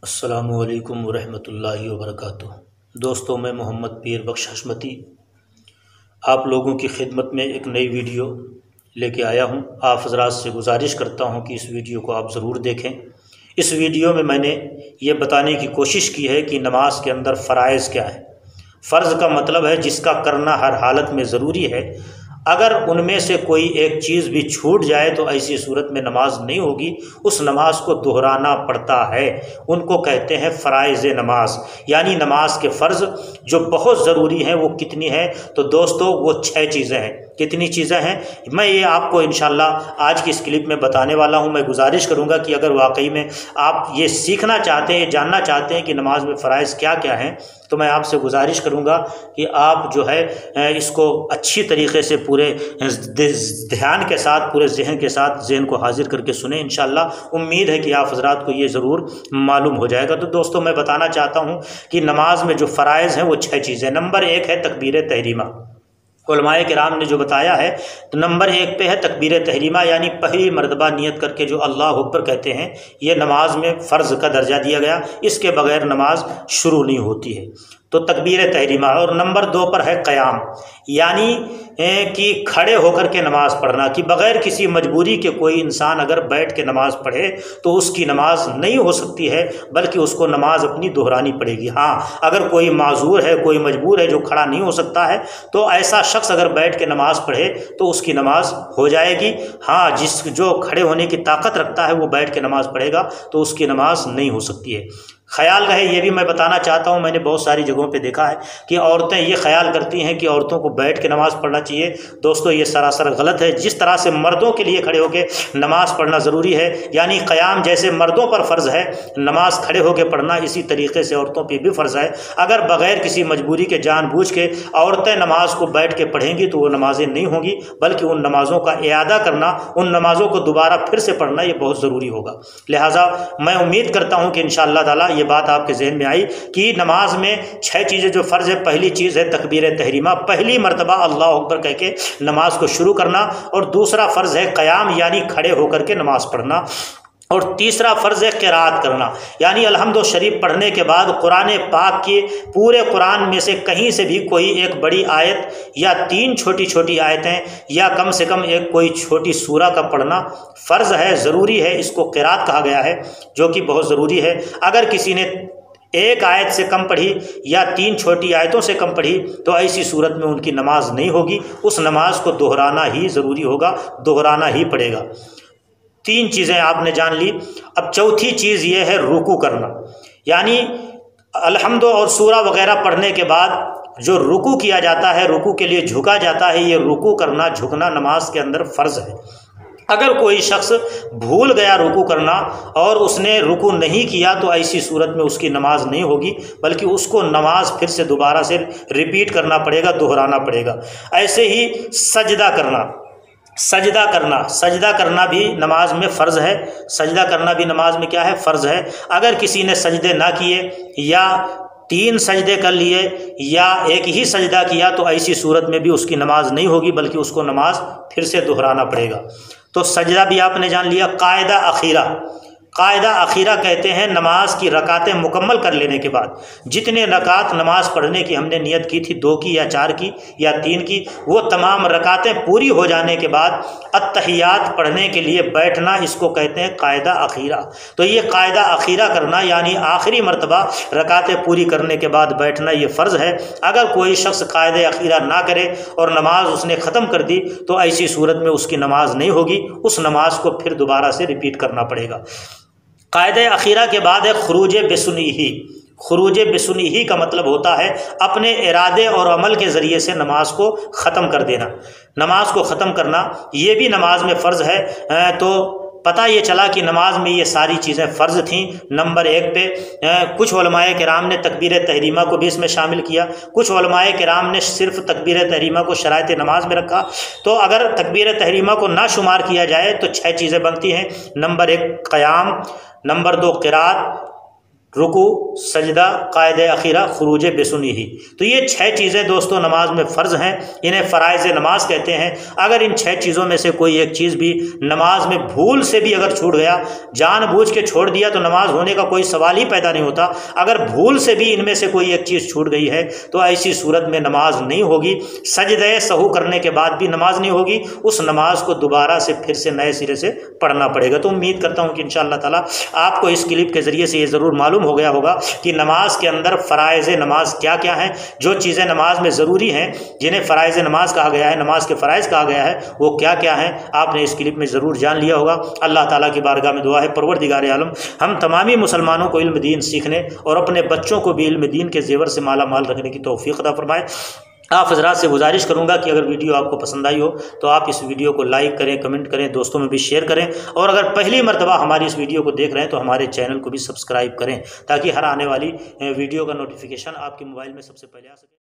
अस्सलामुअलैकुम वरहमतुल्लाहि वबरकातुह। दोस्तों, मैं मोहम्मद पीर बख्श हशमती आप लोगों की खिदमत में एक नई वीडियो लेके आया हूं। आप हज़रात से गुजारिश करता हूं कि इस वीडियो को आप ज़रूर देखें। इस वीडियो में मैंने ये बताने की कोशिश की है कि नमाज के अंदर फ़राइज़ क्या है। फ़र्ज़ का मतलब है जिसका करना हर हालत में ज़रूरी है। अगर उनमें से कोई एक चीज़ भी छूट जाए तो ऐसी सूरत में नमाज नहीं होगी, उस नमाज को दोहराना पड़ता है। उनको कहते हैं फ़राइज़ नमाज, यानी नमाज के फ़र्ज़ जो बहुत ज़रूरी हैं। वो कितनी है तो दोस्तों, वो 6 चीज़ें हैं। कितनी चीज़ें हैं मैं ये आपको इंशाल्लाह आज की इस क्लिप में बताने वाला हूँ। मैं गुजारिश करूँगा कि अगर वाकई में आप ये सीखना चाहते हैं, जानना चाहते हैं कि नमाज में फ़राइज़ क्या क्या हैं, तो मैं आपसे गुजारिश करूँगा कि आप जो है इसको अच्छी तरीके से पूरे ध्यान के साथ, पूरे जहन के साथ जहन को हाजिर करके सुने। इंशाल्लाह उम्मीद है कि आप हज़रात को ये ज़रूर मालूम हो जाएगा। तो दोस्तों, मैं बताना चाहता हूँ कि नमाज में जो फ़राइज़ हैं वो 6 चीज़ें। नंबर 1 है तकबीर तहरीमा। उलमाए किराम ने जो बताया है तो नंबर 1 पे है तकबीर तहरीमा, यानी पहली मरतबा नियत करके जो अल्लाह अकबर कहते हैं, ये नमाज में फ़र्ज़ का दर्जा दिया गया। इसके बगैर नमाज शुरू नहीं होती है, तो तकबीर तहरीमा। और नंबर 2 पर है क़याम, यानी कि खड़े होकर के नमाज़ पढ़ना, कि बग़ैर किसी मजबूरी के कोई इंसान अगर बैठ के नमाज़ पढ़े तो उसकी नमाज नहीं हो सकती है, बल्कि उसको नमाज अपनी दोहरानी पड़ेगी। हाँ, अगर कोई माजूर है, कोई मजबूर है जो खड़ा नहीं हो सकता है, तो ऐसा शख्स अगर बैठ के नमाज़ पढ़े तो उसकी नमाज हो जाएगी। हाँ, जो खड़े होने की ताकत रखता है वो बैठ के नमाज़ पढ़ेगा तो उसकी नमाज नहीं हो सकती है। ख्याल रहे, ये भी मैं बताना चाहता हूँ, मैंने बहुत सारी जगहों पे देखा है कि औरतें ये ख्याल करती हैं कि औरतों को बैठ के नमाज़ पढ़ना चाहिए। दोस्तों, ये सरासर गलत है। जिस तरह से मर्दों के लिए खड़े होकर नमाज़ पढ़ना ज़रूरी है, यानी क़याम जैसे मर्दों पर फ़र्ज़ है नमाज खड़े होकर पढ़ना, इसी तरीके से औरतों पर भी फ़र्ज़ है। अगर बग़ैर किसी मजबूरी के जानबूझ के औरतें नमाज को बैठ के पढ़ेंगी तो वो नमाजें नहीं होंगी, बल्कि उन नमाज़ों का इआदा करना, उन नमाज़ों को दोबारा फिर से पढ़ना, ये बहुत ज़रूरी होगा। लिहाजा मैं उम्मीद करता हूँ कि इंशाअल्लाह ताला ये बात आपके जहन में आई कि नमाज में 6 चीज़ें जो फ़र्ज़ है। पहली चीज़ है तकबीर तहरीमा, पहली मरतबा अल्लाह अकबर कह के नमाज को शुरू करना। और दूसरा फ़र्ज़ है क़याम, यानी खड़े होकर के नमाज पढ़ना। और तीसरा फ़र्ज़ है क़िराअत करना, यानी अलहम्द शरीफ पढ़ने के बाद कुरान पाक के पूरे कुरान में से कहीं से भी कोई एक बड़ी आयत या 3 छोटी छोटी आयतें या कम से कम एक कोई छोटी सूरा का पढ़ना फ़र्ज़ है, ज़रूरी है। इसको क़िराअत कहा गया है, जो कि बहुत ज़रूरी है। अगर किसी ने एक आयत से कम पढ़ी या 3 छोटी आयतों से कम पढ़ी तो ऐसी सूरत में उनकी नमाज नहीं होगी। उस नमाज को दोहराना ही ज़रूरी होगा, दोहराना ही पड़ेगा। 3 चीज़ें आपने जान ली। अब चौथी चीज़ ये है रुकू करना, यानी अलहम्द और सूरा वगैरह पढ़ने के बाद जो रुकू किया जाता है, रुकू के लिए झुका जाता है, ये रुकू करना, झुकना नमाज के अंदर फ़र्ज़ है। अगर कोई शख्स भूल गया रुकू करना और उसने रुकू नहीं किया तो ऐसी सूरत में उसकी नमाज नहीं होगी, बल्कि उसको नमाज फिर से दोबारा से रिपीट करना पड़ेगा, दोहराना पड़ेगा। ऐसे ही सजदा करना भी नमाज में फ़र्ज़ है। सजदा करना भी नमाज में क्या है, फ़र्ज़ है। अगर किसी ने सजदे ना किए या 3 सजदे कर लिए या एक ही सजदा किया तो ऐसी सूरत में भी उसकी नमाज नहीं होगी, बल्कि उसको नमाज फिर से दोहराना पड़ेगा। तो सजदा भी आपने जान लिया। कायदा अखीरा कहते हैं नमाज की रकातें मुकम्मल कर लेने के बाद जितने रकात नमाज पढ़ने की हमने नियत की थी, 2 की या 4 की या 3 की, वो तमाम रकातें पूरी हो जाने के बाद अत्तहियात पढ़ने के लिए बैठना, इसको कहते हैं कायदा अखीरा। तो ये कायदा अखीरा करना, यानी आखिरी मरतबा रकातें पूरी करने के बाद बैठना, ये फ़र्ज़ है। अगर कोई शख्स कायदा अखीरा ना करे और नमाज उसने ख़त्म कर दी तो ऐसी सूरत में उसकी नमाज नहीं होगी, उस नमाज को फिर दोबारा से रिपीट करना पड़ेगा। कायदे अखीरा के बाद है खुरूज बेसुनीही का मतलब होता है अपने इरादे और अमल के ज़रिए से नमाज को ख़त्म कर देना। नमाज को ख़त्म करना ये भी नमाज में फ़र्ज़ है। तो पता ये चला कि नमाज में ये सारी चीज़ें फ़र्ज़ थीं। नंबर 1 पे कुछ उलमाए किराम ने तकबीर तहरीमा को भी इसमें शामिल किया, कुछ उलमाए किराम ने सिर्फ तकबीर तहरीमा को शराइत नमाज में रखा। तो अगर तकबीर तहरीमा को ना शुमार किया जाए तो 6 चीज़ें बनती हैं। नंबर 1 क़याम, नंबर 2 क़िराअत, रुकू, सजदा, कायदे अखीरा, खुरूज बेसुनी ही। तो ये 6 चीज़ें दोस्तों नमाज में फ़र्ज़ हैं, इन्हें फ़राइज़ नमाज कहते हैं। अगर इन 6 चीज़ों में से कोई एक चीज़ भी नमाज में भूल से भी अगर छूट गया, जानबूझ के छोड़ दिया, तो नमाज होने का कोई सवाल ही पैदा नहीं होता। अगर भूल से भी इनमें से कोई एक चीज़ छूट गई है तो ऐसी सूरत में नमाज नहीं होगी। सजदे सहू करने के बाद भी नमाज नहीं होगी, उस नमाज को दोबारा से फिर से नए सिरे से पढ़ना पड़ेगा। तो उम्मीद करता हूँ कि इंशाअल्लाह ताला आपको इस क्लिप के ज़रिए से ये ज़रूर मालूम हो गया होगा कि नमाज के अंदर फ़राइज़ नमाज क्या क्या हैं। जो चीज़ें नमाज में ज़रूरी हैं, जिन्हें फ़राइज़ नमाज कहा गया है, नमाज के फ़राइज़ कहा गया है, वो क्या क्या हैं, आपने इस क्लिप में ज़रूर जान लिया होगा। अल्लाह ताला की बारगाह में दुआ है, परवरदिगार आलम हम तमामी मुसलमानों को इल्म दीन सीखने और अपने बच्चों को भी इल्म दीन के ज़ेवर से माला माल रखने की तौफ़ीक़ अता फरमाए। आप हज़रात से गुजारिश करूंगा कि अगर वीडियो आपको पसंद आई हो तो आप इस वीडियो को लाइक करें, कमेंट करें, दोस्तों में भी शेयर करें, और अगर पहली मर्तबा हमारी इस वीडियो को देख रहे हैं तो हमारे चैनल को भी सब्सक्राइब करें, ताकि हर आने वाली वीडियो का नोटिफिकेशन आपके मोबाइल में सबसे पहले आ सके।